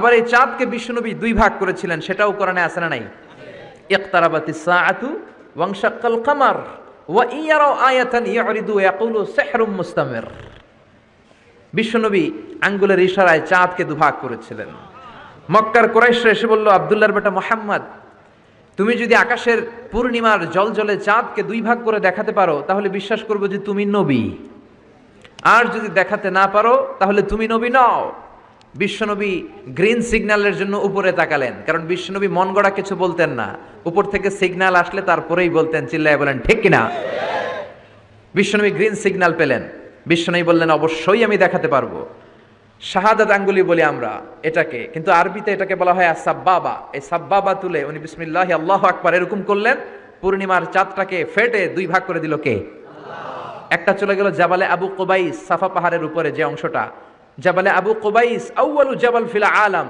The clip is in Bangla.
আবার এই চাঁদকে বিশ্বনবী দুই ভাগ করেছিলেন, সেটাও কোরআনে আছে না নাই? ইকতারাবাতিস সাআতু ওয়ানশাক্কাল কামার ওয়া ইয়ারাউ আয়াতান ইয়ারিদু ইয়াকুলু সিহরুম মুস্তামির। বিশ্বনবী আঙ্গুলের ইশারায় চাঁদকে দুভাগ করেছিলেন। মক্কার কুরাইশরা এসে বলল, আব্দুল্লাহর বেটা মুহাম্মদ, তুমি যদি আকাশের পূর্ণিমার জলজলে চাঁদকে দুই ভাগ করে দেখাতে পারো তাহলে বিশ্বাস করব যে তুমি নবী, আর যদি দেখাতে না পারো তাহলে তুমি নবী নও। বিশ্বনবী গ্রিন সিগন্যালের জন্য উপরে তাকালেন, কারণ বিশ্বনবী মন গড়া কিছু বলতেন না, উপর থেকে সিগন্যাল আসলে তারপরেই বলতেন। চিল্লায় বলেন ঠিক কিনা? বিশ্বনবী গ্রিন সিগন্যাল পেলেন, বিশ্বনবী বললেন অবশ্যই আমি দেখাতে পারবো। শাহাদাত আঙ্গুলি বলি আমরা এটাকে, কিন্তু আরবিতে এটাকে বলা হয় সাব্বাবা। এই সাব্বাবা তুলে উনি বিসমিল্লাহ আল্লাহু আকবার এরকম করলেন, পূর্ণিমার চাঁদটাকে ফেটে দুই ভাগ করে দিল কে? একটা চলে গেল জাবালে আবু কুবাইস, সাফা পাহাড়ের উপরে যে অংশটা, জাবালে আবু কুবাইস আউয়ালু জাবাল ফিল আলাম।